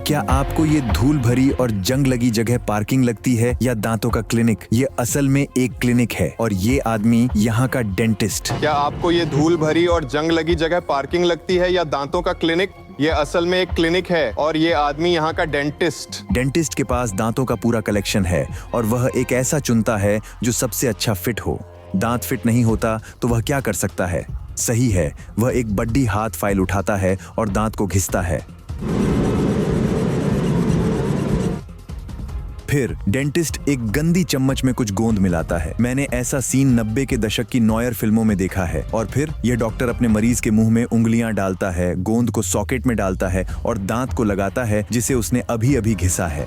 क्या आपको ये धूल भरी और जंग लगी जगह पार्किंग लगती है या दांतों का क्लिनिक? ये असल में एक क्लिनिक है और ये आदमी यहाँ का डेंटिस्ट। क्या आपको ये धूल भरी और जंग लगी जगह पार्किंग लगती है या दांतों का क्लिनिक? ये असल में एक क्लिनिक है और ये आदमी यहाँ का डेंटिस्ट। डेंटिस्ट के पास दांतों का पूरा कलेक्शन है और वह एक ऐसा चुनता है जो सबसे अच्छा फिट हो। दांत फिट नहीं होता तो वह क्या कर सकता है? सही है, वह एक बड्डी हाथ फाइल उठाता है और दांत को घिसता है। फिर डेंटिस्ट एक गंदी चम्मच में कुछ गोंद मिलाता है। मैंने ऐसा सीन 90 के दशक की नॉयर फिल्मों में देखा है। और फिर यह डॉक्टर अपने मरीज के मुंह में उंगलियां डालता है, गोंद को सॉकेट में डालता है और दांत को लगाता है जिसे उसने अभी अभी घिसा है।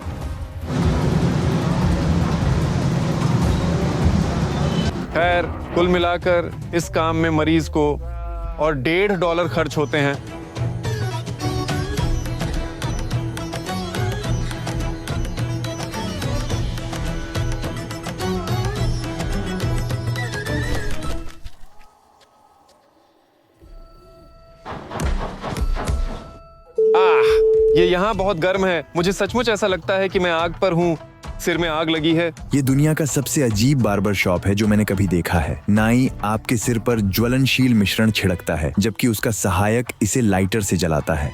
खैर, कुल मिलाकर इस काम में मरीज को और $1.5 खर्च होते हैं। ये यहाँ बहुत गर्म है। मुझे सचमुच ऐसा लगता है कि मैं आग पर हूँ। सिर में आग लगी है। ये दुनिया का सबसे अजीब बार्बर शॉप है जो मैंने कभी देखा है। नाई आपके सिर पर ज्वलनशील मिश्रण छिड़कता है जबकि उसका सहायक इसे लाइटर से जलाता है।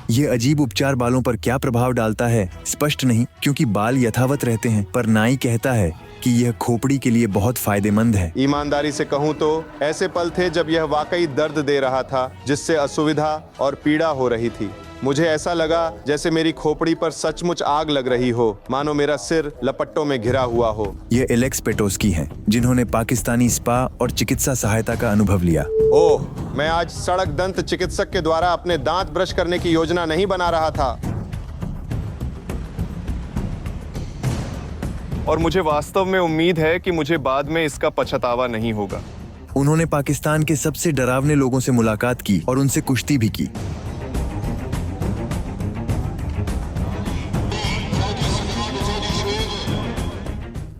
ये अजीब उपचार बालों पर क्या प्रभाव डालता है स्पष्ट नहीं, क्योंकि बाल यथावत रहते हैं, पर नाई कहता है कि यह खोपड़ी के लिए बहुत फायदेमंद है। ईमानदारी से कहूँ तो ऐसे पल थे जब यह वाकई दर्द दे रहा था, जिससे असुविधा और पीड़ा हो रही थी। मुझे ऐसा लगा जैसे मेरी खोपड़ी पर सचमुच आग लग रही हो, मानो मेरा सिर लपट्टों में घिरा हुआ हो। ये एलेक्स पेटोस्की हैं, जिन्होंने पाकिस्तानी स्पा और चिकित्सा सहायता का अनुभव लिया। ओह, मैं आज सड़क दंत चिकित्सक के द्वारा अपने दांत ब्रश करने की योजना नहीं बना रहा था। और मुझे वास्तव में उम्मीद है कि मुझे बाद में इसका पछतावा नहीं होगा। उन्होंने पाकिस्तान के सबसे डरावने लोगों से मुलाकात की और उनसे कुश्ती भी की।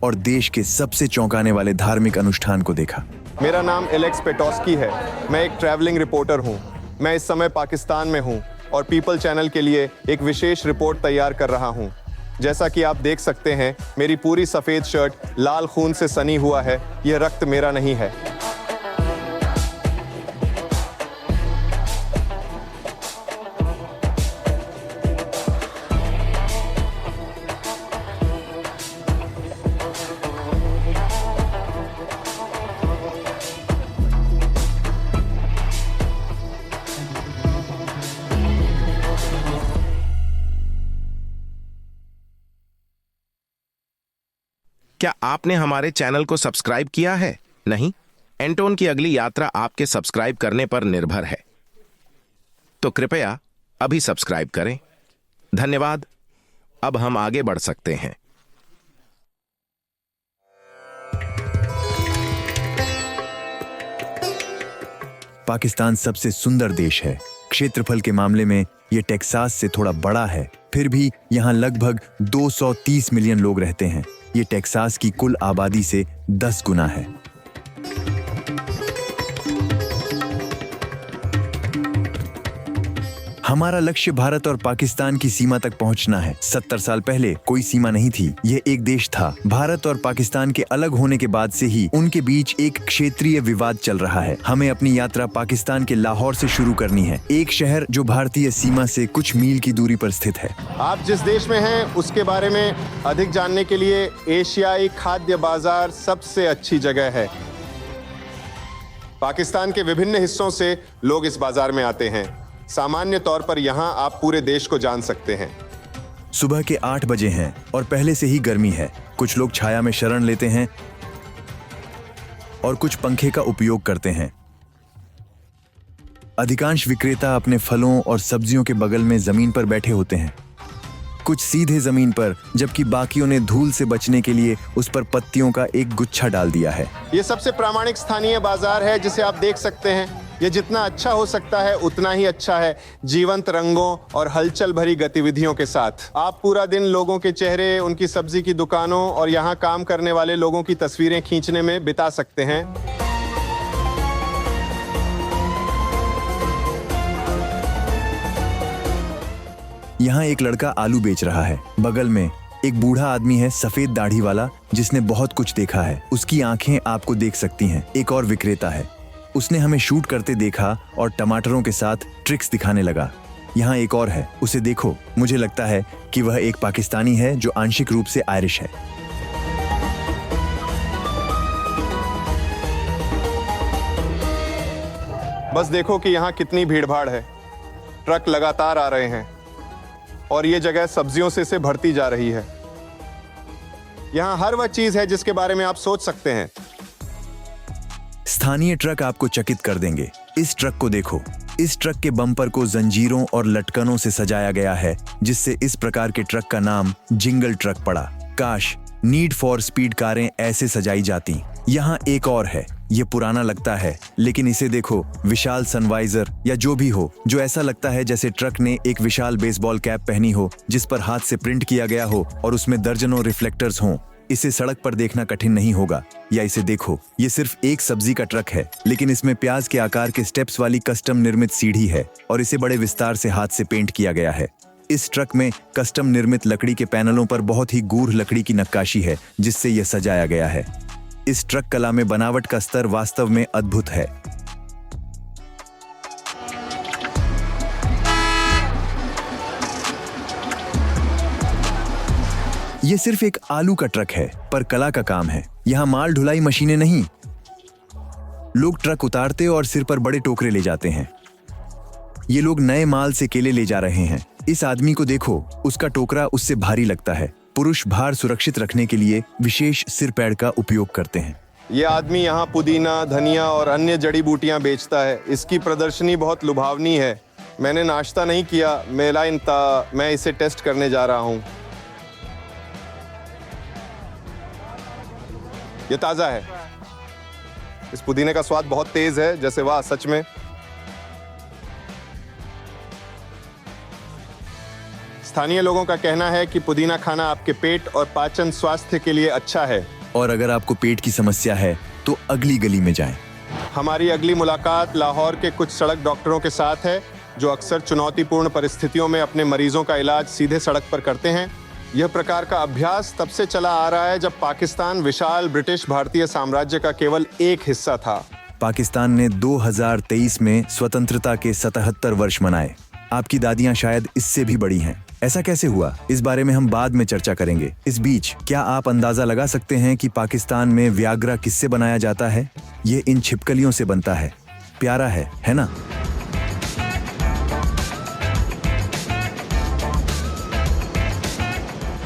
और देश के सबसे चौंकाने वाले धार्मिक अनुष्ठान को देखा। मेरा नाम एलेक्स पेटोस्की है। मैं एक ट्रैवलिंग रिपोर्टर हूँ। मैं इस समय पाकिस्तान में हूँ और पीपल चैनल के लिए एक विशेष रिपोर्ट तैयार कर रहा हूँ। जैसा कि आप देख सकते हैं, मेरी पूरी सफेद शर्ट लाल खून से सनी हुआ है। यह रक्त मेरा नहीं है। क्या आपने हमारे चैनल को सब्सक्राइब किया है? नहीं? एंटोन की अगली यात्रा आपके सब्सक्राइब करने पर निर्भर है, तो कृपया अभी सब्सक्राइब करें। धन्यवाद। अब हम आगे बढ़ सकते हैं। पाकिस्तान सबसे सुंदर देश है। क्षेत्रफल के मामले में ये टेक्सास से थोड़ा बड़ा है, फिर भी यहाँ लगभग 230 मिलियन लोग रहते हैं। ये टेक्सास की कुल आबादी से 10 गुना है। हमारा लक्ष्य भारत और पाकिस्तान की सीमा तक पहुंचना है। 70 साल पहले कोई सीमा नहीं थी, यह एक देश था। भारत और पाकिस्तान के अलग होने के बाद से ही उनके बीच एक क्षेत्रीय विवाद चल रहा है। हमें अपनी यात्रा पाकिस्तान के लाहौर से शुरू करनी है, एक शहर जो भारतीय सीमा से कुछ मील की दूरी पर स्थित है। आप जिस देश में हैं उसके बारे में अधिक जानने के लिए एशियाई खाद्य बाजार सबसे अच्छी जगह है। पाकिस्तान के विभिन्न हिस्सों से लोग इस बाजार में आते हैं। सामान्य तौर पर यहाँ आप पूरे देश को जान सकते हैं। सुबह के 8 बजे हैं और पहले से ही गर्मी है। कुछ लोग छाया में शरण लेते हैं और कुछ पंखे का उपयोग करते हैं। अधिकांश विक्रेता अपने फलों और सब्जियों के बगल में जमीन पर बैठे होते हैं, कुछ सीधे जमीन पर, जबकि बाकियों ने धूल से बचने के लिए उस पर पत्तियों का एक गुच्छा डाल दिया है। ये सबसे प्रामाणिक स्थानीय बाजार है जिसे आप देख सकते हैं। ये जितना अच्छा हो सकता है उतना ही अच्छा है, जीवंत रंगों और हलचल भरी गतिविधियों के साथ। आप पूरा दिन लोगों के चेहरे, उनकी सब्जी की दुकानों और यहाँ काम करने वाले लोगों की तस्वीरें खींचने में बिता सकते हैं। यहाँ एक लड़का आलू बेच रहा है। बगल में एक बूढ़ा आदमी है, सफेद दाढ़ी वाला, जिसने बहुत कुछ देखा है। उसकी आंखें आपको देख सकती हैं। एक और विक्रेता है, उसने हमें शूट करते देखा और टमाटरों के साथ ट्रिक्स दिखाने लगा। यहाँ एक और है, उसे देखो, मुझे लगता है कि वह एक पाकिस्तानी है जो आंशिक रूप से आयरिश है। बस देखो कि यहाँ कितनी भीड़भाड़ है। ट्रक लगातार आ रहे हैं और ये जगह सब्जियों से भरती जा रही है। यहाँ हर वह चीज है जिसके बारे में आप सोच सकते हैं। स्थानीय ट्रक आपको चकित कर देंगे। इस ट्रक को देखो। इस ट्रक के बम्पर को जंजीरों और लटकनों से सजाया गया है, जिससे इस प्रकार के ट्रक का नाम जिंगल ट्रक पड़ा। काश नीड फॉर स्पीड कारें ऐसे सजाई जाती। यहाँ एक और है, ये पुराना लगता है, लेकिन इसे देखो, विशाल सनवाइजर या जो भी हो, जो ऐसा लगता है जैसे ट्रक ने एक विशाल बेसबॉल कैप पहनी हो जिस पर हाथ से प्रिंट किया गया हो और उसमें दर्जनों रिफ्लेक्टर्स हों। इसे सड़क पर देखना कठिन नहीं होगा। या इसे देखो, ये सिर्फ एक सब्जी का ट्रक है, लेकिन इसमें प्याज के आकार के स्टेप्स वाली कस्टम निर्मित सीढ़ी है और इसे बड़े विस्तार से हाथ से पेंट किया गया है। इस ट्रक में कस्टम निर्मित लकड़ी के पैनलों पर बहुत ही गूढ़ लकड़ी की नक्काशी है, जिससे यह सजाया गया है। इस ट्रक कला में बनावट का स्तर वास्तव में अद्भुत है। यह सिर्फ एक आलू का ट्रक है, पर कला का काम है। यहाँ माल ढुलाई मशीनें नहीं, लोग ट्रक उतारते और सिर पर बड़े टोकरे ले जाते हैं। ये लोग नए माल से केले ले जा रहे हैं। इस आदमी को देखो, उसका टोकरा उससे भारी लगता है। पुरुष भार सुरक्षित रखने के लिए विशेष सिर पैड का उपयोग करते हैं। ये आदमी यहाँ पुदीना, धनिया और अन्य जड़ी बूटियां बेचता है। इसकी प्रदर्शनी बहुत लुभावनी है। मैंने नाश्ता नहीं किया, मैं इसे टेस्ट करने जा रहा हूँ। ये ताजा है। इस पुदीने का स्वाद बहुत तेज है, जैसे वाह, सच में। स्थानीय लोगों का कहना है कि पुदीना खाना आपके पेट और पाचन स्वास्थ्य के लिए अच्छा है। और अगर आपको पेट की समस्या है तो अगली गली में जाएं। हमारी अगली मुलाकात लाहौर के कुछ सड़क डॉक्टरों के साथ है, जो अक्सर चुनौतीपूर्ण परिस्थितियों में अपने मरीजों का इलाज सीधे सड़क पर करते हैं। यह प्रकार का अभ्यास तब से चला आ रहा है जब पाकिस्तान विशाल ब्रिटिश भारतीय साम्राज्य का केवल एक हिस्सा था। पाकिस्तान ने 2023 में स्वतंत्रता के 77 वर्ष मनाए। आपकी दादियां शायद इससे भी बड़ी हैं। ऐसा कैसे हुआ, इस बारे में हम बाद में चर्चा करेंगे। इस बीच क्या आप अंदाजा लगा सकते हैं कि पाकिस्तान में व्याग्रा किससे बनाया जाता है? ये इन छिपकलियों से बनता है। प्यारा है ना?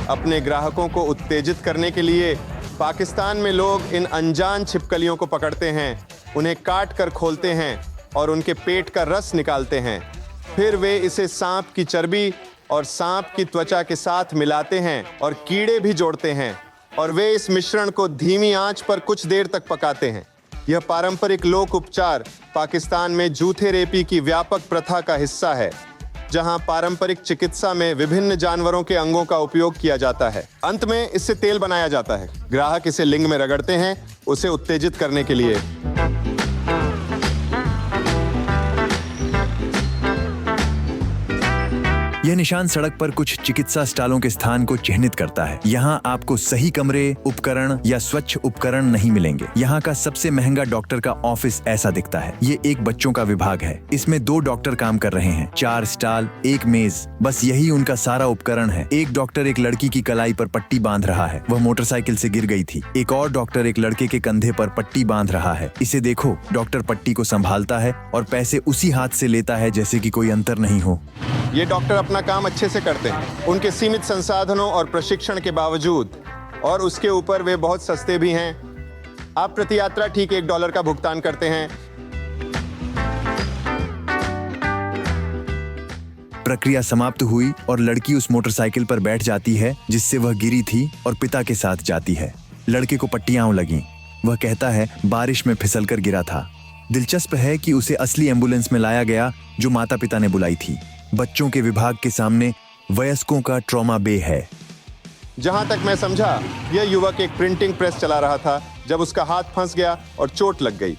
अपने ग्राहकों को उत्तेजित करने के लिए पाकिस्तान में लोग इन अनजान छिपकलियों को पकड़ते हैं, उन्हें काट कर खोलते हैं और उनके पेट का रस निकालते हैं। फिर वे इसे सांप की चर्बी और सांप की त्वचा के साथ मिलाते हैं और कीड़े भी जोड़ते हैं, और वे इस मिश्रण को धीमी आंच पर कुछ देर तक पकाते हैं। यह पारंपरिक लोक उपचार पाकिस्तान में जूथे रेपी की व्यापक प्रथा का हिस्सा है, जहां पारंपरिक चिकित्सा में विभिन्न जानवरों के अंगों का उपयोग किया जाता है। अंत में इससे तेल बनाया जाता है। ग्राहक इसे लिंग में रगड़ते हैं, उसे उत्तेजित करने के लिए। यह निशान सड़क पर कुछ चिकित्सा स्टॉलों के स्थान को चिन्हित करता है। यहाँ आपको सही कमरे, उपकरण या स्वच्छ उपकरण नहीं मिलेंगे। यहाँ का सबसे महंगा डॉक्टर का ऑफिस ऐसा दिखता है। ये एक बच्चों का विभाग है। इसमें 2 डॉक्टर काम कर रहे हैं, 4 स्टॉल, 1 मेज, बस यही उनका सारा उपकरण है। एक डॉक्टर एक लड़की की कलाई पर पट्टी बांध रहा है, वह मोटरसाइकिल से गिर गई थी। एक और डॉक्टर एक लड़के के कंधे पर पट्टी बांध रहा है। इसे देखो, डॉक्टर पट्टी को संभालता है और पैसे उसी हाथ से लेता है जैसे कि कोई अंतर नहीं हो। ये डॉक्टर अपना काम अच्छे से करते हैं, उनके सीमित संसाधनों और प्रशिक्षण के बावजूद, और उसके ऊपर वे बहुत सस्ते भी हैं। आप प्रति यात्रा ठीक $1 का भुगतान करते हैं। प्रक्रिया समाप्त हुई और लड़की उस मोटरसाइकिल पर बैठ जाती है जिससे वह गिरी थी और पिता के साथ जाती है। लड़के को पट्टियां लगीं। वह कहता है बारिश में फिसलकर गिरा था। दिलचस्प है कि उसे असली एम्बुलेंस में लाया गया जो माता पिता ने बुलाई थी। बच्चों के विभाग के सामने वयस्कों का ट्रॉमा बे है। जहां तक मैं समझा, यह युवक एक प्रिंटिंग प्रेस चला रहा था जब उसका हाथ फंस गया और चोट लग गई।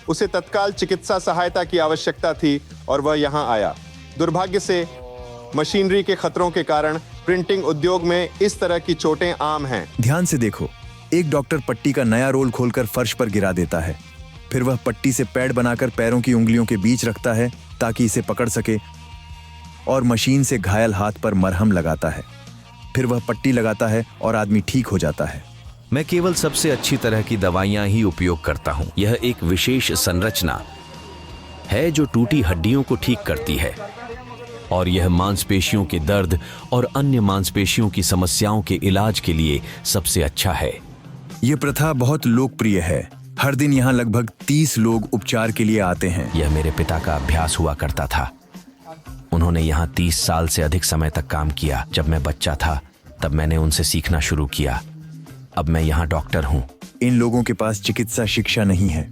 उसे तत्काल चिकित्सा सहायता की आवश्यकता थी और वह यहां आया। दुर्भाग्य से मशीनरी के खतरों के कारण प्रिंटिंग उद्योग में इस तरह की चोटें आम हैं। ध्यान से देखो, एक डॉक्टर पट्टी का नया रोल खोलकर फर्श पर गिरा देता है। फिर वह पट्टी से पैड बनाकर पैरों की उंगलियों के बीच रखता है ताकि इसे पकड़ सके, और मशीन से घायल हाथ पर मरहम लगाता है। फिर वह पट्टी लगाता है और आदमी ठीक हो जाता है। मैं केवल सबसे अच्छी तरह की दवाइयां ही उपयोग करता हूं। यह एक विशेष संरचना है जो टूटी हड्डियों को ठीक करती है, और यह मांसपेशियों के दर्द और अन्य मांसपेशियों की समस्याओं के इलाज के लिए सबसे अच्छा है। यह प्रथा बहुत लोकप्रिय है। हर दिन यहाँ लगभग 30 लोग उपचार के लिए आते हैं। यह मेरे पिता का अभ्यास हुआ करता था। उन्होंने यहाँ 30 साल से अधिक समय तक काम किया। जब मैं बच्चा था तब मैंने उनसे सीखना शुरू किया। अब मैं यहाँ डॉक्टर हूँ। इन लोगों के पास चिकित्सा शिक्षा नहीं है।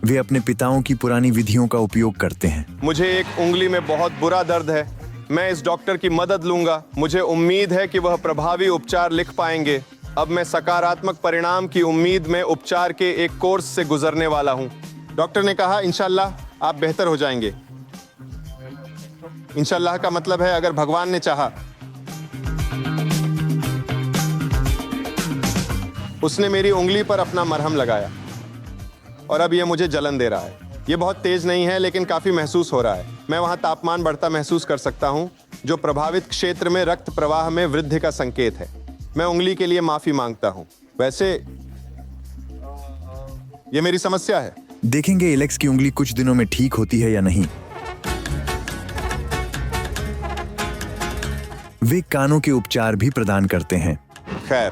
वे अपने पिताओं की पुरानी विधियों का उपयोग करते हैं। मुझे एक उंगली में बहुत बुरा दर्द है। मैं इस डॉक्टर की मदद लूंगा। मुझे उम्मीद है कि वह प्रभावी उपचार लिख पाएंगे। अब मैं सकारात्मक परिणाम की उम्मीद में उपचार के एक कोर्स से गुजरने वाला हूं। डॉक्टर ने कहा इंशाल्लाह आप बेहतर हो जाएंगे। इंशाल्लाह का मतलब है अगर भगवान ने चाहा। उसने मेरी उंगली पर अपना मरहम लगाया और अब यह मुझे जलन दे रहा है। यह बहुत तेज नहीं है लेकिन काफी महसूस हो रहा है। मैं वहां तापमान बढ़ता महसूस कर सकता हूं, जो प्रभावित क्षेत्र में रक्त प्रवाह में वृद्धि का संकेत है। मैं उंगली के लिए माफी मांगता हूं। वैसे यह मेरी समस्या है। देखेंगे एलेक्स की उंगली कुछ दिनों में ठीक होती है या नहीं। वे कानों के उपचार भी प्रदान करते हैं। खैर,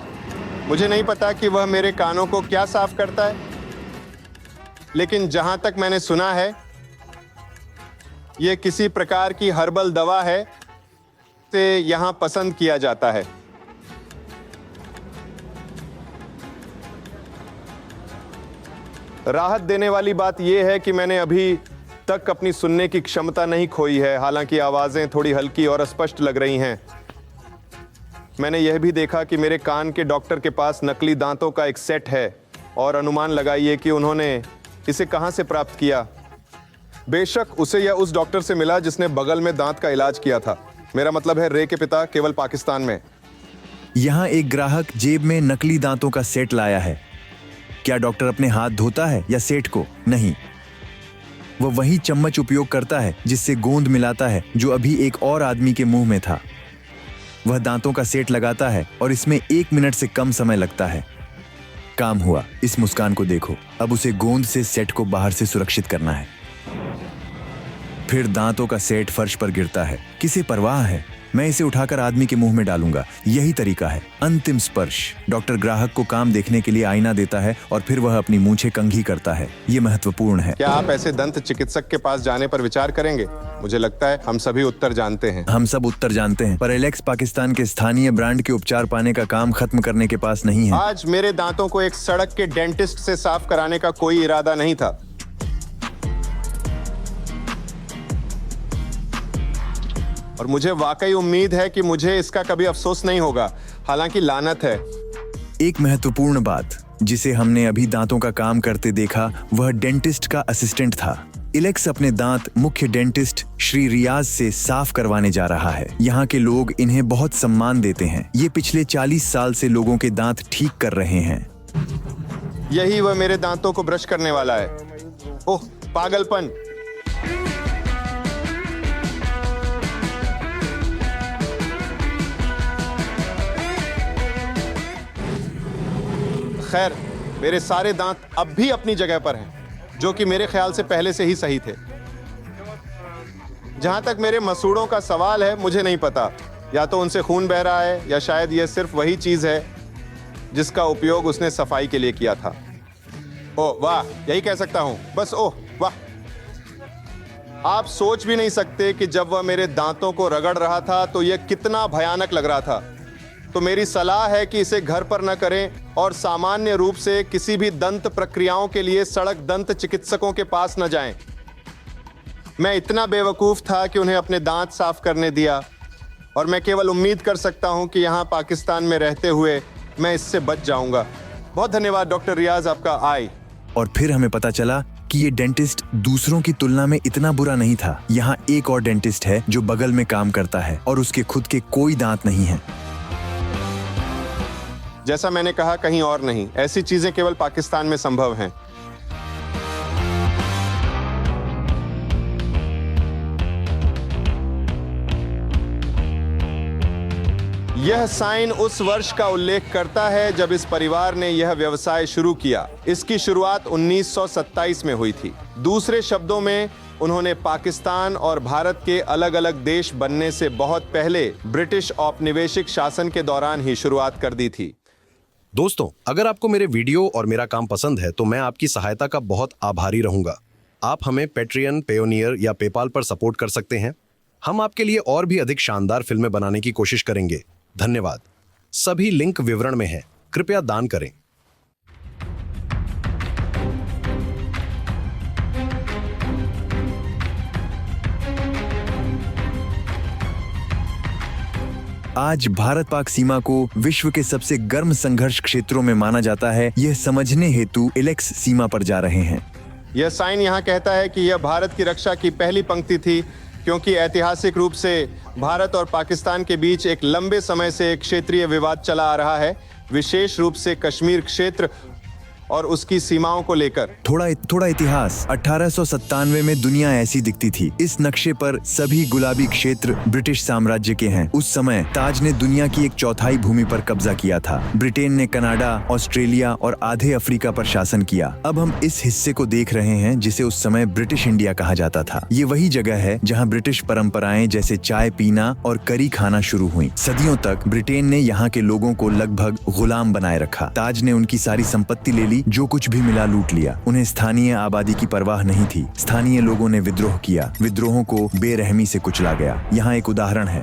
मुझे नहीं पता कि वह मेरे कानों को क्या साफ करता है, लेकिन जहां तक मैंने सुना है यह किसी प्रकार की हर्बल दवा है से यहां पसंद किया जाता है। राहत देने वाली बात यह है कि मैंने अभी तक अपनी सुनने की क्षमता नहीं खोई है। हालांकि आवाजें थोड़ी हल्की और अस्पष्ट लग रही हैं। मैंने यह भी देखा कि मेरे कान के डॉक्टर के पास नकली दांतों का एक सेट है, और अनुमान लगाइए कि उन्होंने इसे कहां से प्राप्त किया। बेशक उसे यह उस डॉक्टर से मिला जिसने बगल में दांत का इलाज किया था। मेरा मतलब है रे के पिता केवल पाकिस्तान में। यहाँ एक ग्राहक जेब में नकली दांतों का सेट लाया है। क्या डॉक्टर अपने हाथ धोता है या सेट को? नहीं, वह वही चम्मच उपयोग करता है जिससे गोंद मिलाता है जो अभी एक और आदमी के मुंह में था। वह दांतों का सेट लगाता है और इसमें 1 मिनट से कम समय लगता है। काम हुआ। इस मुस्कान को देखो। अब उसे गोंद से सेट को बाहर से सुरक्षित करना है। फिर दांतों का सेट फर्श पर गिरता है। किसे परवाह है? मैं इसे उठाकर आदमी के मुंह में डालूंगा। यही तरीका है। अंतिम स्पर्श। डॉक्टर ग्राहक को काम देखने के लिए आईना देता है और फिर वह अपनी मूंछें कंघी करता है। यह महत्वपूर्ण है। क्या आप ऐसे दंत चिकित्सक के पास जाने पर विचार करेंगे? मुझे लगता है हम सभी उत्तर जानते हैं। हम सब उत्तर जानते हैं, पर एलेक्स पाकिस्तान के स्थानीय ब्रांड के उपचार पाने का काम खत्म करने के पास नहीं है। आज मेरे दांतों को एक सड़क के डेंटिस्ट से साफ कराने का कोई इरादा नहीं था। और मुझे वाकई उम्मीद है कि मुझे इसका कभी अफसोस नहीं होगा। हालांकि लानत है। एक महत्वपूर्ण बात जिसे हमने अभी दांतों का काम करते देखा, वह डेंटिस्ट का असिस्टेंट था। एलेक्स अपने दांत मुख्य डेंटिस्ट श्री रियाज से साफ करवाने जा रहा है। यहाँ के लोग इन्हें बहुत सम्मान देते हैं। ये पिछले 40 साल से लोगों के दांत ठीक कर रहे हैं। यही वह मेरे दांतों को ब्रश करने वाला है। ओह, पागलपन। खैर, मेरे सारे दांत अब भी अपनी जगह पर हैं, जो कि मेरे ख्याल से पहले से ही सही थे। जहां तक मेरे मसूड़ों का सवाल है, मुझे नहीं पता। या तो उनसे खून बह रहा है या शायद यह सिर्फ वही चीज है जिसका उपयोग उसने सफाई के लिए किया था। ओह वाह, यही कह सकता हूं बस। ओह वाह। आप सोच भी नहीं सकते कि जब वह मेरे दांतों को रगड़ रहा था तो यह कितना भयानक लग रहा था। तो मेरी सलाह है कि इसे घर पर न करें और सामान्य रूप से किसी भी दंत प्रक्रियाओं के लिए सड़क दंत चिकित्सकों के पास न जाएं। मैं इतना बेवकूफ था कि उन्हें अपने दांत साफ करने दिया, और मैं केवल उम्मीद कर सकता हूं कि यहां पाकिस्तान में रहते हुए मैं इससे बच जाऊंगा। बहुत धन्यवाद डॉक्टर रियाज, आपका आय। और फिर हमें पता चला कि ये डेंटिस्ट दूसरों की तुलना में इतना बुरा नहीं था। यहाँ एक और डेंटिस्ट है जो बगल में काम करता है और उसके खुद के कोई दांत नहीं है। जैसा मैंने कहा, कहीं और नहीं। ऐसी चीजें केवल पाकिस्तान में संभव हैं। यह साइन उस वर्ष का उल्लेख करता है जब इस परिवार ने यह व्यवसाय शुरू किया। इसकी शुरुआत 1927 में हुई थी। दूसरे शब्दों में, उन्होंने पाकिस्तान और भारत के अलग अलग देश बनने से बहुत पहले ब्रिटिश औपनिवेशिक शासन के दौरान ही शुरुआत कर दी थी। दोस्तों, अगर आपको मेरे वीडियो और मेरा काम पसंद है तो मैं आपकी सहायता का बहुत आभारी रहूंगा। आप हमें पेट्रियन, पेयोनियर या पेपाल पर सपोर्ट कर सकते हैं। हम आपके लिए और भी अधिक शानदार फिल्में बनाने की कोशिश करेंगे। धन्यवाद। सभी लिंक विवरण में हैं। कृपया दान करें। आज भारत पाक सीमा को विश्व के सबसे गर्म संघर्ष क्षेत्रों में माना जाता है। यह समझने हेतु इलेक्स सीमा पर जा रहे हैं। यह साइन यहाँ कहता है कि यह भारत की रक्षा की पहली पंक्ति थी, क्योंकि ऐतिहासिक रूप से भारत और पाकिस्तान के बीच एक लंबे समय से एक क्षेत्रीय विवाद चला आ रहा है, विशेष रूप से कश्मीर क्षेत्र और उसकी सीमाओं को लेकर। थोड़ा इतिहास। 1897 में दुनिया ऐसी दिखती थी। इस नक्शे पर सभी गुलाबी क्षेत्र ब्रिटिश साम्राज्य के हैं। उस समय ताज ने दुनिया की 1/4 भूमि पर कब्जा किया था। ब्रिटेन ने कनाडा, ऑस्ट्रेलिया और आधे अफ्रीका पर शासन किया। अब हम इस हिस्से को देख रहे हैं जिसे उस समय ब्रिटिश इंडिया कहा जाता था। ये वही जगह है जहाँ ब्रिटिश परंपराएं जैसे चाय पीना और करी खाना शुरू हुई। सदियों तक ब्रिटेन ने यहाँ के लोगों को लगभग गुलाम बनाए रखा। ताज ने उनकी सारी संपत्ति ले ली, जो कुछ भी मिला लूट लिया। उन्हें स्थानीय आबादी की परवाह नहीं थी। स्थानीय लोगों ने विद्रोह किया। विद्रोहों को बेरहमी से कुचला गया। यहाँ एक उदाहरण है।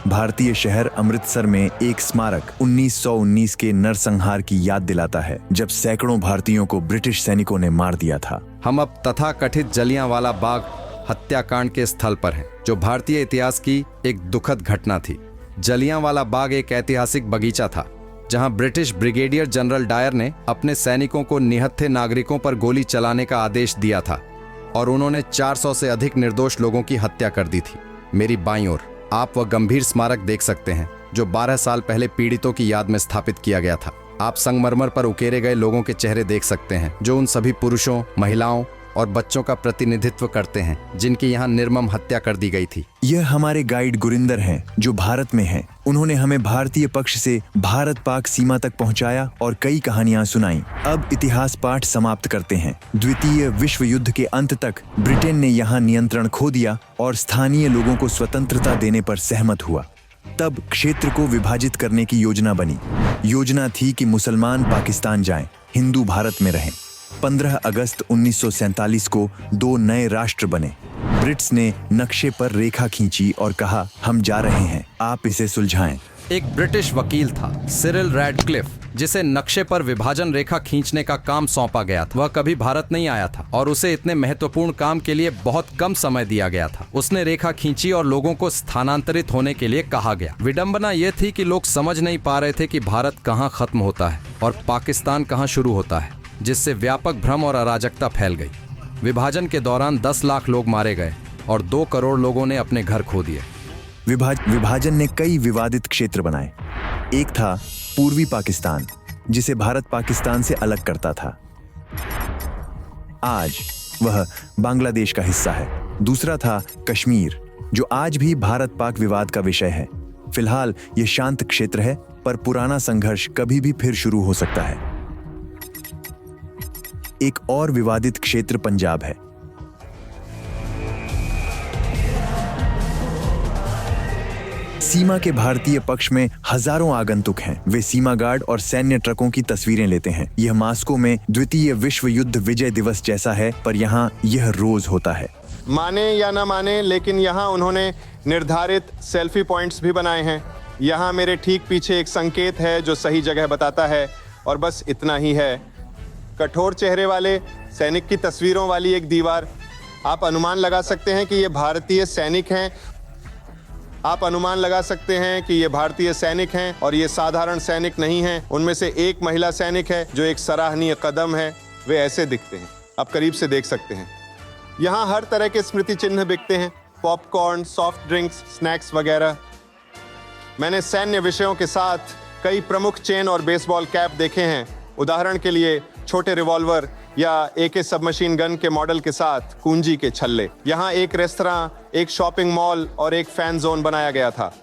भारतीय शहर अमृतसर में एक स्मारक 1919 के नरसंहार की याद दिलाता है, जब सैकड़ों भारतीयों को ब्रिटिश सैनिकों ने मार दिया था। हम अब तथाकथित जलियांवाला बाग हत्याकांड के स्थल पर हैं, जो भारतीय इतिहास की एक दुखद घटना थी। जलियांवाला बाग एक ऐतिहासिक बगीचा था जहां ब्रिटिश ब्रिगेडियर जनरल डायर ने अपने सैनिकों को निहत्थे नागरिकों पर गोली चलाने का आदेश दिया था और उन्होंने 400 से अधिक निर्दोष लोगों की हत्या कर दी थी। मेरी बाईं ओर आप वह गंभीर स्मारक देख सकते हैं जो 12 साल पहले पीड़ितों की याद में स्थापित किया गया था। आप संगमरमर पर उकेरे गए लोगों के चेहरे देख सकते हैं, जो उन सभी पुरुषों, महिलाओं और बच्चों का प्रतिनिधित्व करते हैं जिनकी यहाँ निर्मम हत्या कर दी गई थी। यह हमारे गाइड गुरिंदर हैं, जो भारत में हैं। उन्होंने हमें भारतीय पक्ष से भारत पाक सीमा तक पहुंचाया और कई कहानियां सुनाई। अब इतिहास पाठ समाप्त करते हैं। द्वितीय विश्व युद्ध के अंत तक ब्रिटेन ने यहाँ नियंत्रण खो दिया और स्थानीय लोगों को स्वतंत्रता देने पर सहमत हुआ। तब क्षेत्र को विभाजित करने की योजना बनी। योजना थी कि मुसलमान पाकिस्तान जाएं, हिंदू भारत में रहें। 15 अगस्त 1947 को 2 नए राष्ट्र बने। ब्रिट्स ने नक्शे पर रेखा खींची और कहा, हम जा रहे हैं, आप इसे सुलझाएं। एक ब्रिटिश वकील था, सिरिल रैडक्लिफ, जिसे नक्शे पर विभाजन रेखा खींचने का काम सौंपा गया था। वह कभी भारत नहीं आया था और उसे इतने महत्वपूर्ण काम के लिए बहुत कम समय दिया गया था। उसने रेखा खींची और लोगों को स्थानांतरित होने के लिए कहा गया। विडंबना यह थी कि लोग समझ नहीं पा रहे थे कि भारत कहाँ खत्म होता है और पाकिस्तान कहाँ शुरू होता है, जिससे व्यापक भ्रम और अराजकता फैल गई। विभाजन के दौरान 10 लाख लोग मारे गए और 2 करोड़ लोगों ने अपने घर खो दिए। विभाजन ने कई विवादित क्षेत्र बनाए। एक था पूर्वी पाकिस्तान, जिसे भारत पाकिस्तान से अलग करता था। आज वह बांग्लादेश का हिस्सा है। दूसरा था कश्मीर, जो आज भी भारत पाक विवाद का विषय है। फिलहाल यह शांत क्षेत्र है, पर पुराना संघर्ष कभी भी फिर शुरू हो सकता है। एक और विवादित क्षेत्र पंजाब है। सीमा के भारतीय पक्ष में हजारों आगंतुक हैं। वे सीमा गार्ड और सैन्य ट्रकों की तस्वीरें लेते हैं। यह मास्को में द्वितीय विश्व युद्ध विजय दिवस जैसा है, पर यहाँ यह रोज होता है। माने या ना माने, लेकिन यहाँ उन्होंने निर्धारित सेल्फी पॉइंट्स भी बनाए हैं। यहाँ मेरे ठीक पीछे एक संकेत है जो सही जगह बताता है, और बस इतना ही है। कठोर चेहरे वाले सैनिक की तस्वीरों वाली एक दीवार। आप अनुमान लगा सकते हैं कि ये भारतीय सैनिक हैं। आप अनुमान लगा सकते हैं कि ये भारतीय सैनिक हैं और ये साधारण सैनिक नहीं हैं। उनमें से एक महिला सैनिक है जो एक सराहनीय कदम है। वे ऐसे दिखते हैं। आप करीब से देख सकते हैं। यहाँ हर तरह के स्मृति चिन्ह बिकते हैं, पॉपकॉर्न, सॉफ्ट ड्रिंक्स, स्नैक्स वगैरह। मैंने सैन्य विषयों के साथ कई प्रमुख चेन और बेसबॉल कैप देखे हैं। उदाहरण के लिए छोटे रिवॉल्वर या AK सबमशीन गन के मॉडल के साथ कुंजी के छल्ले। यहाँ एक रेस्तरां, एक शॉपिंग मॉल और एक फैन जोन बनाया गया था।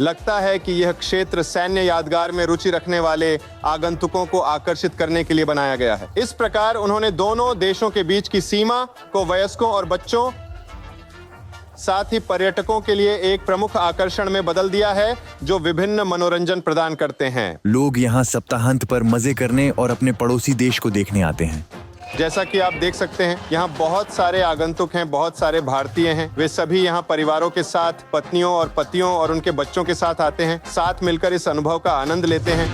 लगता है कि यह क्षेत्र सैन्य यादगार में रुचि रखने वाले आगंतुकों को आकर्षित करने के लिए बनाया गया है। इस प्रकार उन्होंने दोनों देशों के बीच की सीमा को वयस्कों और बच्चों, साथ ही पर्यटकों के लिए एक प्रमुख आकर्षण में बदल दिया है, जो विभिन्न मनोरंजन प्रदान करते हैं। लोग यहाँ सप्ताहांत पर मजे करने और अपने पड़ोसी देश को देखने आते हैं। जैसा कि आप देख सकते हैं, यहाँ बहुत सारे आगंतुक हैं, बहुत सारे भारतीय हैं। वे सभी यहाँ परिवारों के साथ, पत्नियों और पतियों और उनके बच्चों के साथ आते हैं, साथ मिलकर इस अनुभव का आनंद लेते हैं।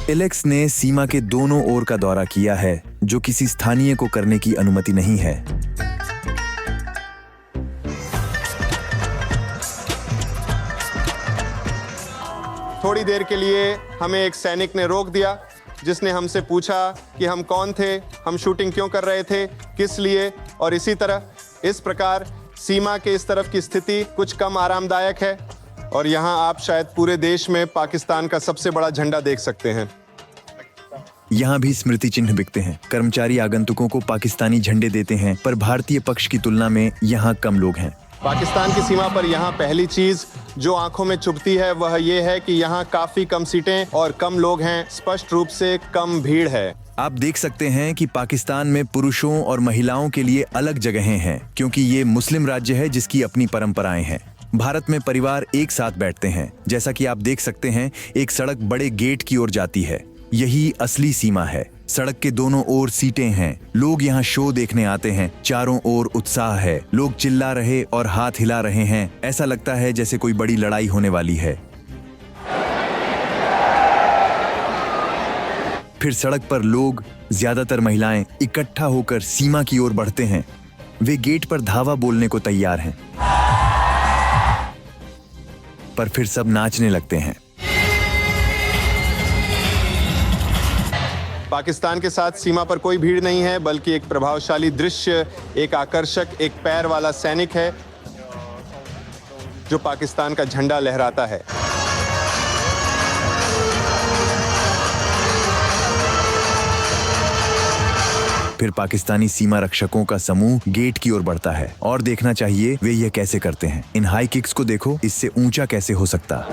एलेक्स ने सीमा के दोनों ओर का दौरा किया है, जो किसी स्थानीय को करने की अनुमति नहीं है। थोड़ी देर के लिए हमें एक सैनिक ने रोक दिया, जिसने हमसे पूछा कि हम कौन थे, हम शूटिंग क्यों कर रहे थे, किस लिए, और इसी तरह। इस प्रकार सीमा के इस तरफ की स्थिति कुछ कम आरामदायक है और यहाँ आप शायद पूरे देश में पाकिस्तान का सबसे बड़ा झंडा देख सकते हैं। यहाँ भी स्मृति चिन्ह बिकते हैं। कर्मचारी आगंतुकों को पाकिस्तानी झंडे देते हैं, पर भारतीय पक्ष की तुलना में यहाँ कम लोग हैं। पाकिस्तान की सीमा पर यहाँ पहली चीज जो आंखों में चुभती है वह ये है कि यहाँ काफी कम सीटें और कम लोग हैं। स्पष्ट रूप से कम भीड़ है। आप देख सकते हैं कि पाकिस्तान में पुरुषों और महिलाओं के लिए अलग जगहें हैं, क्योंकि ये मुस्लिम राज्य है जिसकी अपनी परंपराएं हैं। भारत में परिवार एक साथ बैठते हैं। जैसा कि आप देख सकते हैं, एक सड़क बड़े गेट की ओर जाती है। यही असली सीमा है। सड़क के दोनों ओर सीटें हैं। लोग यहाँ शो देखने आते हैं। चारों ओर उत्साह है। लोग चिल्ला रहे और हाथ हिला रहे हैं। ऐसा लगता है जैसे कोई बड़ी लड़ाई होने वाली है। फिर सड़क पर लोग, ज्यादातर महिलाएं, इकट्ठा होकर सीमा की ओर बढ़ते हैं। वे गेट पर धावा बोलने को तैयार हैं, पर फिर सब नाचने लगते हैं। पाकिस्तान के साथ सीमा पर कोई भीड़ नहीं है, बल्कि एक प्रभावशाली दृश्य, एक आकर्षक, एक पैर वाला सैनिक है जो पाकिस्तान का झंडा लहराता है। फिर पाकिस्तानी सीमा रक्षकों का समूह गेट की ओर बढ़ता है और देखना चाहिए वे यह कैसे करते हैं। इन हाई किक्स को देखो, इससे ऊंचा कैसे हो सकता।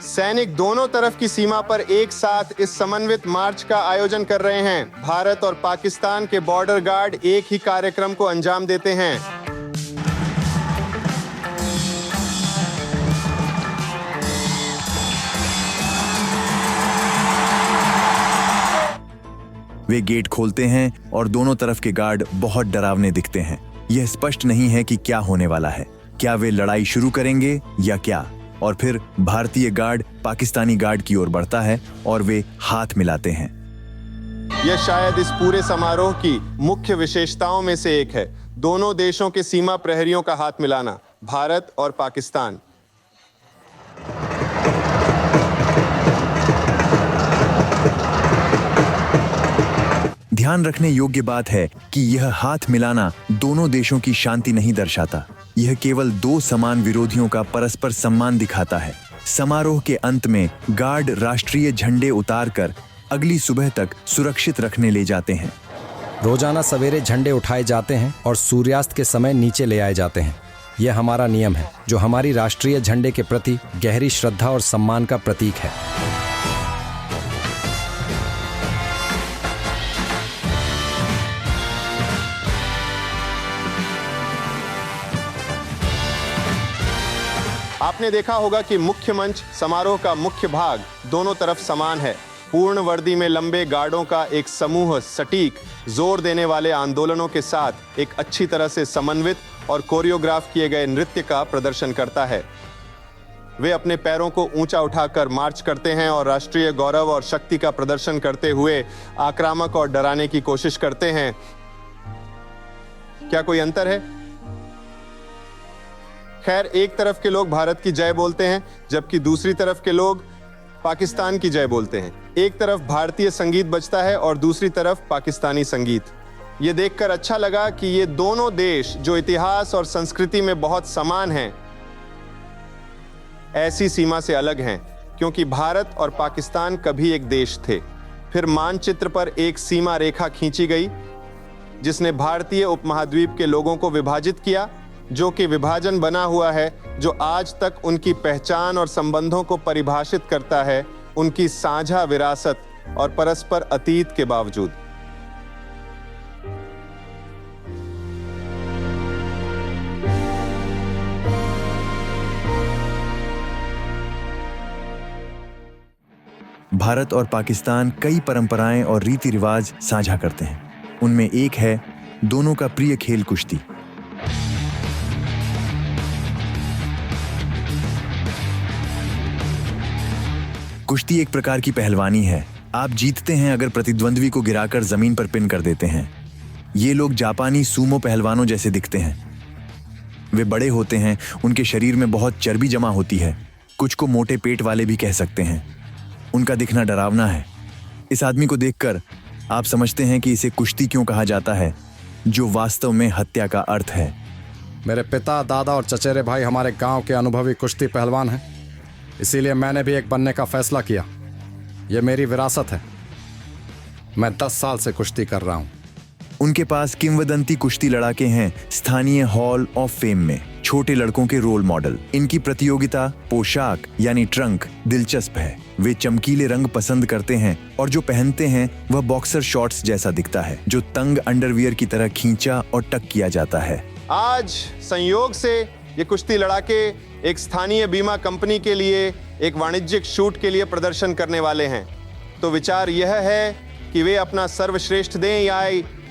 सैनिक दोनों तरफ की सीमा पर एक साथ इस समन्वित मार्च का आयोजन कर रहे हैं। भारत और पाकिस्तान के बॉर्डर गार्ड एक ही कार्यक्रम को अंजाम देते हैं। वे गेट खोलते हैं और दोनों तरफ के गार्ड बहुत डरावने दिखते हैं। यह स्पष्ट नहीं है कि क्या होने वाला है। क्या वे लड़ाई शुरू करेंगे या क्या? और फिर भारतीय गार्ड पाकिस्तानी गार्ड की ओर बढ़ता है और वे हाथ मिलाते हैं। यह शायद इस पूरे समारोह की मुख्य विशेषताओं में से एक है। दोनों देशों के सीमा प्रहरियों का हाथ मिलाना, भारत और पाकिस्तान। ध्यान रखने योग्य बात है कि यह हाथ मिलाना दोनों देशों की शांति नहीं दर्शाता। यह केवल दो समान विरोधियों का परस्पर सम्मान दिखाता है। समारोह के अंत में गार्ड राष्ट्रीय झंडे उतारकर अगली सुबह तक सुरक्षित रखने ले जाते हैं। रोजाना सवेरे झंडे उठाए जाते हैं और सूर्यास्त के समय नीचे ले आए जाते हैं। यह हमारा नियम है, जो हमारी राष्ट्रीय झंडे के प्रति गहरी श्रद्धा और सम्मान का प्रतीक है। आपने देखा होगा कि मुख्य मंच, समारोह का मुख्य भाग दोनों तरफ समान है। पूर्ण वर्दी में लंबे गार्डों का एक समूह सटीक, जोर देने वाले आंदोलनों के साथ एक अच्छी तरह से समन्वित और कोरियोग्राफ किए गए नृत्य का प्रदर्शन करता है। वे अपने पैरों को ऊंचा उठाकर मार्च करते हैं और राष्ट्रीय गौरव और शक्ति का प्रदर्शन करते हुए आक्रामक और डराने की कोशिश करते हैं। क्या कोई अंतर है? खैर, एक तरफ के लोग भारत की जय बोलते हैं जबकि दूसरी तरफ के लोग पाकिस्तान की जय बोलते हैं। एक तरफ भारतीय संगीत बजता है और दूसरी तरफ पाकिस्तानी संगीत। ये देखकर अच्छा लगा कि ये दोनों देश जो इतिहास और संस्कृति में बहुत समान हैं, ऐसी सीमा से अलग हैं, क्योंकि भारत और पाकिस्तान कभी एक देश थे। फिर मानचित्र पर एक सीमा रेखा खींची गई जिसने भारतीय उपमहाद्वीप के लोगों को विभाजित किया, जो कि विभाजन बना हुआ है जो आज तक उनकी पहचान और संबंधों को परिभाषित करता है, उनकी साझा विरासत और परस्पर अतीत के बावजूद। भारत और पाकिस्तान कई परंपराएं और रीति रिवाज साझा करते हैं। उनमें एक है दोनों का प्रिय खेल कुश्ती। कुश्ती एक प्रकार की पहलवानी है। आप जीतते हैं अगर प्रतिद्वंद्वी को गिराकर जमीन पर पिन कर देते हैं। ये लोग जापानी सूमो पहलवानों जैसे दिखते हैं। वे बड़े होते हैं, उनके शरीर में बहुत चर्बी जमा होती है। कुछ को मोटे पेट वाले भी कह सकते हैं। उनका दिखना डरावना है। इस आदमी को देखकर आप समझते हैं कि इसे कुश्ती क्यों कहा जाता है, जो वास्तव में हत्या का अर्थ है। मेरे पिता, दादा और चचेरे भाई हमारे गांव के अनुभवी कुश्ती पहलवान हैं, इसीलिए मैंने भी एक बनने का फैसला किया। यह मेरी विरासत है। मैं 10 साल से कुश्ती कर रहा हूँ। उनके पास किंवदंती कुश्ती लड़ाके हैं स्थानीय हॉल ऑफ फेम में, छोटे लड़कों के रोल मॉडल। इनकी प्रतियोगिता पोशाक यानी ट्रंक दिलचस्प है। वे चमकीले रंग पसंद करते हैं और जो पहनते हैं वह बॉक्सर शॉर्ट्स जैसा दिखता है, जो तंग अंडरवियर की तरह खींचा और टक किया जाता है। आज संयोग से ये कुश्ती लड़ाके एक स्थानीय बीमा कंपनी के लिए एक वाणिज्यिक शूट के लिए प्रदर्शन करने वाले हैं। तो विचार यह है कि वे अपना सर्वश्रेष्ठ दें या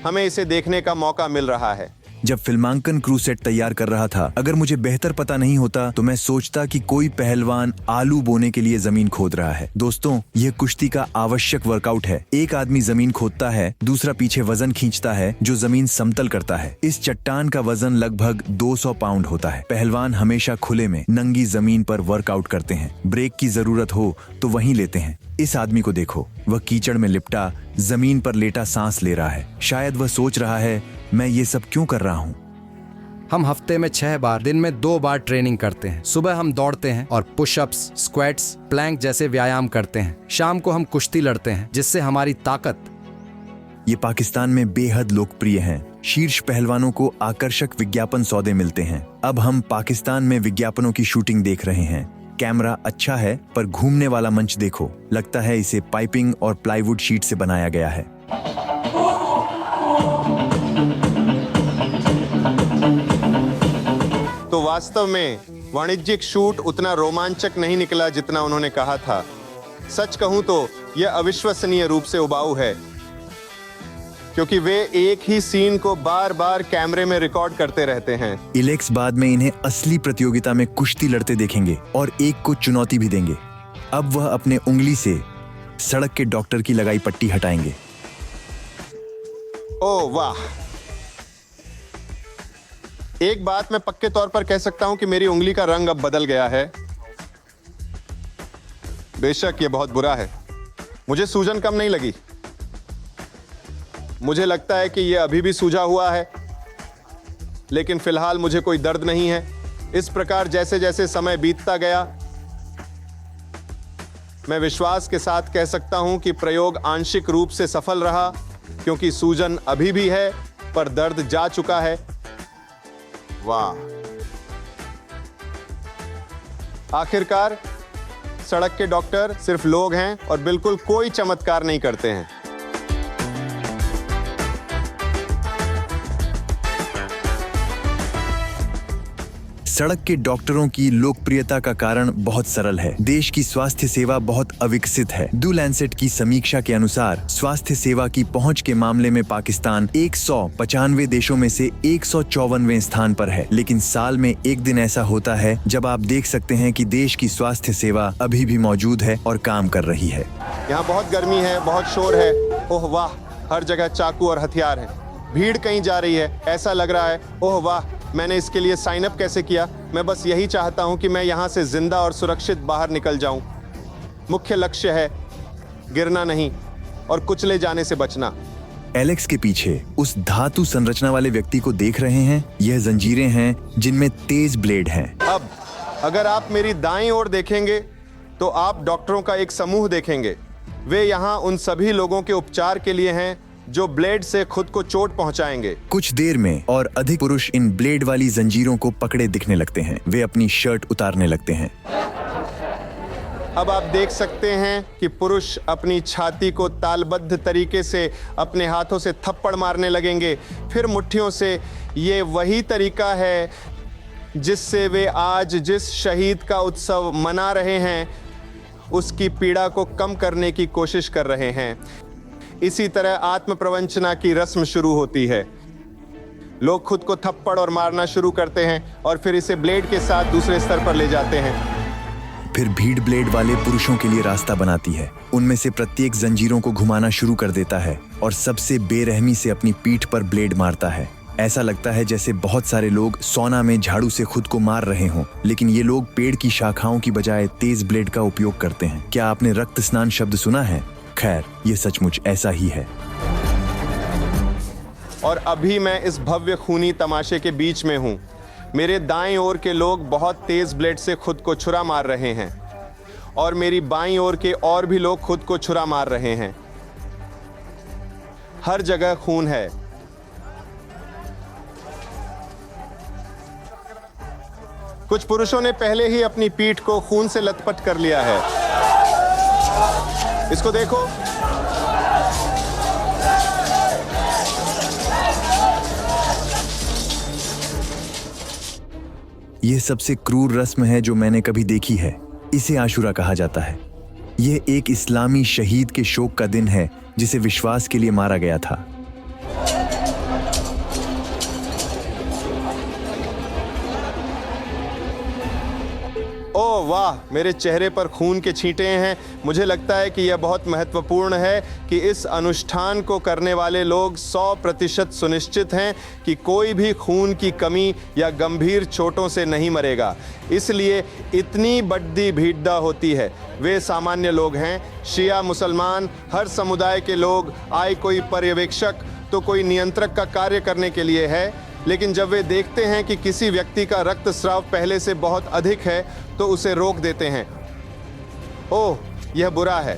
हमें इसे देखने का मौका मिल रहा है। जब फिल्मांकन क्रू सेट तैयार कर रहा था, अगर मुझे बेहतर पता नहीं होता तो मैं सोचता कि कोई पहलवान आलू बोने के लिए जमीन खोद रहा है। दोस्तों, यह कुश्ती का आवश्यक वर्कआउट है। एक आदमी जमीन खोदता है, दूसरा पीछे वजन खींचता है जो जमीन समतल करता है। इस चट्टान का वजन लगभग 200 पाउंड होता है। पहलवान हमेशा खुले में नंगी जमीन पर वर्कआउट करते हैं। ब्रेक की जरूरत हो तो वहीं लेते हैं। इस आदमी को देखो, वह कीचड़ में लिपटा जमीन पर लेटा सांस ले रहा है। शायद वह सोच रहा है, मैं ये सब क्यों कर रहा हूँ। हम हफ्ते में 6 बार, दिन में 2 बार ट्रेनिंग करते हैं। सुबह हम दौड़ते हैं और पुशअप्स, स्क्वैट्स, प्लैंक जैसे व्यायाम करते हैं। शाम को हम कुश्ती लड़ते हैं, जिससे हमारी ताकत। ये पाकिस्तान में बेहद लोकप्रिय हैं। शीर्ष पहलवानों को आकर्षक विज्ञापन सौदे मिलते हैं। अब हम पाकिस्तान में विज्ञापनों की शूटिंग देख रहे हैं। कैमरा अच्छा है, पर घूमने वाला मंच देखो। लगता है इसे पाइपिंग और प्लाईवुड शीट से बनाया गया है। तो वास्तव में वाणिज्यिक शूट उतना रोमांचक नहीं निकला जितना उन्होंने कहा था। सच कहूं तो यह अविश्वसनीय रूप से उबाऊ है, क्योंकि वे एक ही सीन को बार बार कैमरे में रिकॉर्ड करते रहते हैं। इलेक्स बाद में इन्हें असली प्रतियोगिता में कुश्ती लड़ते देखेंगे और एक को चुनौती भी देंगे। अब वह अपने उंगली से सड़क के डॉक्टर की लगाई पट्टी हटाएंगे। ओह वाह! एक बात मैं पक्के तौर पर कह सकता हूं कि मेरी उंगली का रंग अब बदल गया है। बेशक यह बहुत बुरा है। मुझे सूजन कम नहीं लगी। मुझे लगता है कि यह अभी भी सूजा हुआ है, लेकिन फिलहाल मुझे कोई दर्द नहीं है। इस प्रकार जैसे जैसे समय बीतता गया, मैं विश्वास के साथ कह सकता हूं कि प्रयोग आंशिक रूप से सफल रहा, क्योंकि सूजन अभी भी है पर दर्द जा चुका है। वाह! आखिरकार सड़क के डॉक्टर सिर्फ लोग हैं और बिल्कुल कोई चमत्कार नहीं करते हैं। सड़क के डॉक्टरों की लोकप्रियता का कारण बहुत सरल है। देश की स्वास्थ्य सेवा बहुत अविकसित है। द लैंसेट की समीक्षा के अनुसार स्वास्थ्य सेवा की पहुंच के मामले में पाकिस्तान 195 देशों में से 154वें स्थान पर है। लेकिन साल में एक दिन ऐसा होता है जब आप देख सकते हैं कि देश की स्वास्थ्य सेवा अभी भी मौजूद है और काम कर रही है। यहाँ बहुत गर्मी है, बहुत शोर है। ओह वाह! हर जगह चाकू और हथियार है। भीड़ कहीं जा रही है, ऐसा लग रहा है। ओह वाह! मैंने इसके लिए साइन अप कैसे किया। मैं बस यही चाहता हूं कि मैं यहां से जिंदा और सुरक्षित बाहर निकल जाऊं। मुख्य लक्ष्य है गिरना नहीं और कुचले जाने से बचना। एलेक्स के पीछे उस धातु संरचना वाले व्यक्ति को देख रहे हैं। यह जंजीरें हैं जिनमें तेज ब्लेड हैं। अब अगर आप मेरी दाईं ओर देखेंगे तो आप डॉक्टरों का एक समूह देखेंगे। वे यहाँ उन सभी लोगों के उपचार के लिए हैं जो ब्लेड से खुद को चोट पहुंचाएंगे। कुछ देर में और अधिक पुरुष इन ब्लेड वाली जंजीरों को पकड़े दिखने लगते हैं। वे अपनी शर्ट उतारने लगते हैं। अब आप देख सकते हैं कि पुरुष अपनी छाती को तालबद्ध तरीके से अपने हाथों से थप्पड़ मारने लगेंगे, फिर मुट्ठियों से। ये वही तरीका है जिससे वे आज जिस शहीद का उत्सव मना रहे हैं उसकी पीड़ा को कम करने की कोशिश कर रहे हैं। इसी तरह आत्म प्रवंचना की रस्म शुरू होती है। लोग खुद को थप्पड़ और मारना शुरू करते हैं और फिर इसे ब्लेड के साथ दूसरे स्तर पर ले जाते हैं। फिर भीड़ ब्लेड वाले पुरुषों के लिए रास्ता बनाती है। उनमें से प्रत्येक जंजीरों को घुमाना शुरू कर देता है और सबसे बेरहमी से अपनी पीठ पर ब्लेड मारता है। ऐसा लगता है जैसे बहुत सारे लोग सौना में झाड़ू से खुद को मार रहे हों, लेकिन ये लोग पेड़ की शाखाओं की बजाय तेज ब्लेड का उपयोग करते हैं। क्या आपने रक्त स्नान शब्द सुना है? खैर, ये सचमुच ऐसा ही है। और अभी मैं इस भव्य खूनी तमाशे के बीच में हूं। मेरे दाएं ओर के लोग बहुत तेज ब्लेड से खुद को छुरा मार रहे हैं और मेरी बाईं ओर के और भी लोग खुद को छुरा मार रहे हैं। हर जगह खून है। कुछ पुरुषों ने पहले ही अपनी पीठ को खून से लथपथ कर लिया है। इसको देखो। यह सबसे क्रूर रस्म है जो मैंने कभी देखी है। इसे आशुरा कहा जाता है। यह एक इस्लामी शहीद के शोक का दिन है जिसे विश्वास के लिए मारा गया था। ओह वाह, मेरे चेहरे पर खून के छींटे हैं। मुझे लगता है कि यह बहुत महत्वपूर्ण है कि इस अनुष्ठान को करने वाले लोग 100% सुनिश्चित हैं कि कोई भी खून की कमी या गंभीर चोटों से नहीं मरेगा। इसलिए इतनी बड़ी भीड़ होती है। वे सामान्य लोग हैं, शिया मुसलमान, हर समुदाय के लोग। आए कोई पर्यवेक्षक तो कोई नियंत्रक का कार्य करने के लिए है, लेकिन जब वे देखते हैं कि किसी व्यक्ति का रक्तस्राव पहले से बहुत अधिक है तो उसे रोक देते हैं। ओह, यह बुरा है।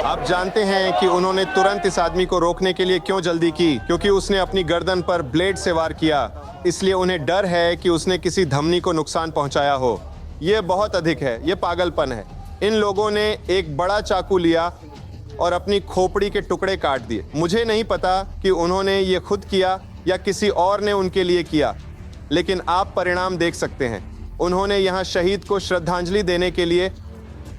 आप जानते हैं कि उन्होंने तुरंत इस आदमी को रोकने के लिए क्यों जल्दी की? क्योंकि उसने अपनी गर्दन पर ब्लेड से वार किया। इसलिए उन्हें डर है कि उसने किसी धमनी को नुकसान पहुंचाया हो। यह बहुत अधिक है। यह पागलपन है। इन लोगों ने एक बड़ा चाकू लिया और अपनी खोपड़ी के टुकड़े काट दिए। मुझे नहीं पता कि उन्होंने ये खुद किया या किसी और ने उनके लिए किया, लेकिन आप परिणाम देख सकते हैं। उन्होंने यहाँ शहीद को श्रद्धांजलि देने के लिए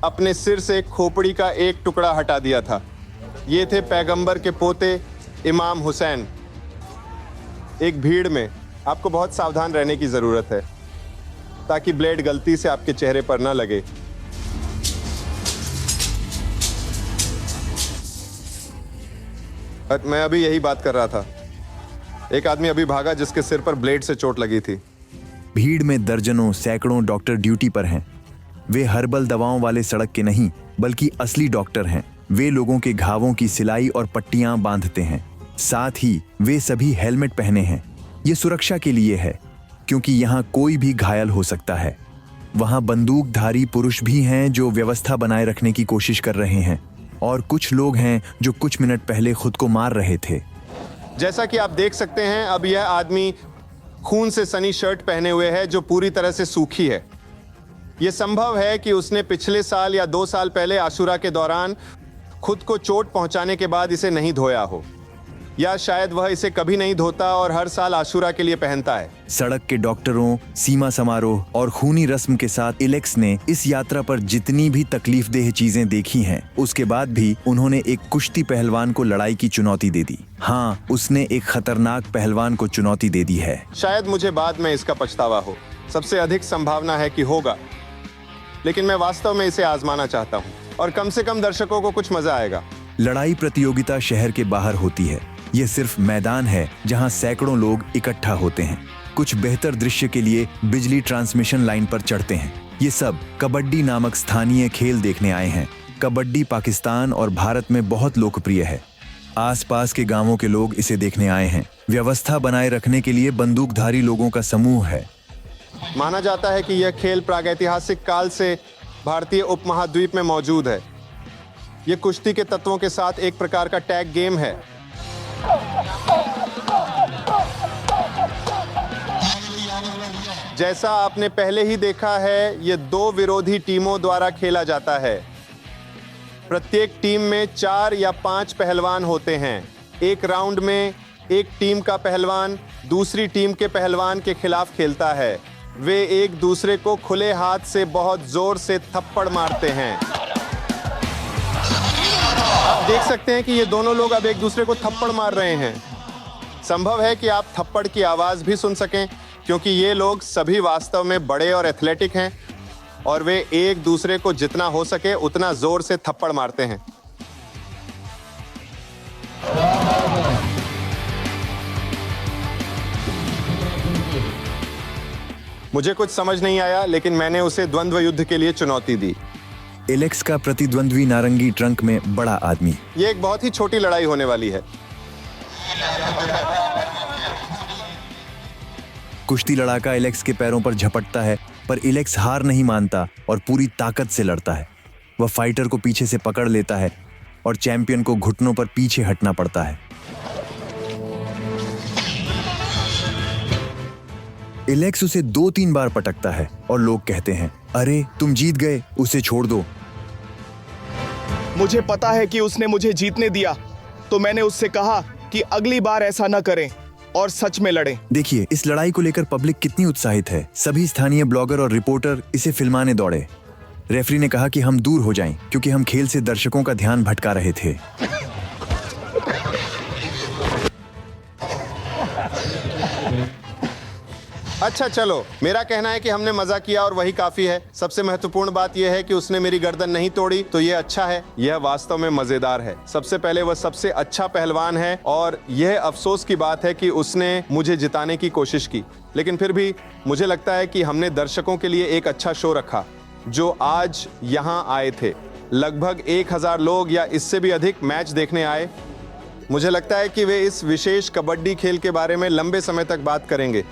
अपने सिर से खोपड़ी का एक टुकड़ा हटा दिया था। ये थे पैगंबर के पोते इमाम हुसैन। एक भीड़ में आपको बहुत सावधान रहने की जरूरत है ताकि ब्लेड गलती से आपके चेहरे पर ना लगे। मैं अभी यही बात कर रहा था। एक आदमी अभी भागा जिसके सिर पर ब्लेड से चोट लगी थी। भीड़ में दर्जनों सैकड़ों डॉक्टर ड्यूटी पर हैं। वे हर्बल दवाओं वाले सड़क के नहीं बल्कि असली डॉक्टर हैं। वे लोगों के घावों की सिलाई और पट्टियां बांधते हैं। साथ ही वे सभी हेलमेट पहने हैं। ये सुरक्षा के लिए है क्योंकि यहाँ कोई भी घायल हो सकता है। वहाँ बंदूकधारी पुरुष भी हैं जो व्यवस्था बनाए रखने की कोशिश कर रहे हैं और कुछ लोग हैं जो कुछ मिनट पहले खुद को मार रहे थे। जैसा कि आप देख सकते हैं, अब यह आदमी खून से सनी शर्ट पहने हुए है जो पूरी तरह से सूखी है। यह संभव है कि उसने पिछले साल या 2 साल पहले आशुरा के दौरान खुद को चोट पहुंचाने के बाद इसे नहीं धोया हो, या शायद वह इसे कभी नहीं धोता और हर साल आशुरा के लिए पहनता है। सड़क के डॉक्टरों, सीमा समारोह और खूनी रस्म के साथ एलेक्स ने इस यात्रा पर जितनी भी तकलीफदेह चीजें देखी हैं, उसके बाद भी उन्होंने एक कुश्ती पहलवान को लड़ाई की चुनौती दे दी। हाँ, उसने एक खतरनाक पहलवान को चुनौती दे दी है। शायद मुझे बाद में इसका पछतावा हो। सबसे अधिक संभावना है कि होगा, लेकिन मैं वास्तव में इसे आजमाना चाहता हूँ और कम से कम दर्शकों को कुछ मजा आएगा। लड़ाई प्रतियोगिता शहर के बाहर होती है। ये सिर्फ मैदान है जहां सैकड़ों लोग इकट्ठा होते हैं। कुछ बेहतर दृश्य के लिए बिजली ट्रांसमिशन लाइन पर चढ़ते हैं। ये सब कबड्डी नामक स्थानीय खेल देखने आए हैं। कबड्डी पाकिस्तान और भारत में बहुत लोकप्रिय है। आसपास के गांवों के लोग इसे देखने आए हैं। व्यवस्था बनाए रखने के लिए बंदूकधारी लोगों का समूह है। माना जाता है कि यह खेल प्रागैतिहासिक काल से भारतीय उपमहाद्वीप में मौजूद है। यह कुश्ती के तत्वों के साथ एक प्रकार का टैग गेम है। जैसा आपने पहले ही देखा है, यह 2 विरोधी टीमों द्वारा खेला जाता है। प्रत्येक टीम में 4 या 5 पहलवान होते हैं। एक राउंड में एक टीम का पहलवान दूसरी टीम के पहलवान के खिलाफ खेलता है। वे एक दूसरे को खुले हाथ से बहुत जोर से थप्पड़ मारते हैं। आप देख सकते हैं कि ये दोनों लोग अब एक दूसरे को थप्पड़ मार रहे हैं। संभव है कि आप थप्पड़ की आवाज भी सुन सकें, क्योंकि ये लोग सभी वास्तव में बड़े और एथलेटिक हैं और वे एक दूसरे को जितना हो सके उतना जोर से थप्पड़ मारते हैं। मुझे कुछ समझ नहीं आया, लेकिन मैंने उसे द्वंद्व युद्ध के लिए चुनौती दी। एलेक्स का प्रतिद्वंद्वी नारंगी ट्रंक में बड़ा आदमी। ये एक बहुत ही छोटी लड़ाई होने वाली है। कुश्ती लड़ाका एलेक्स के पैरों पर झपटता है, पर एलेक्स हार नहीं मानता और पूरी ताकत से लड़ता है। वह फाइटर को पीछे से पकड़ लेता है और चैंपियन को घुटनों पर पीछे हटना पड़ता है। एलेक्स उसे 2-3 बार पटकता है और लोग कहते हैं, अरे तुम जीत गए, उसे छोड़ दो। मुझे पता है कि उसने मुझे जीतने दिया, तो मैंने उससे कहा कि अगली बार ऐसा न करें और सच में लड़ें। देखिए, इस लड़ाई को लेकर पब्लिक कितनी उत्साहित है। सभी स्थानीय ब्लॉगर और रिपोर्टर इसे फिल्माने दौड़े। रेफरी ने कहा कि हम दूर हो जाएं, क्योंकि हम खेल से दर्शकों का ध्यान भटका रहे थे। अच्छा चलो, मेरा कहना है कि हमने मजा किया और वही काफी है। सबसे महत्वपूर्ण बात यह है कि उसने मेरी गर्दन नहीं तोड़ी, तो यह अच्छा है। यह वास्तव में मजेदार है। सबसे पहले वह सबसे अच्छा पहलवान है और यह अफसोस की बात है कि उसने मुझे जिताने की कोशिश की, लेकिन फिर भी मुझे लगता है कि हमने दर्शकों के लिए एक अच्छा शो रखा जो आज यहाँ आए थे। लगभग 1000 लोग या इससे भी अधिक मैच देखने आए। मुझे लगता है कि वे इस विशेष कबड्डी खेल के बारे में लंबे समय तक बात करेंगे।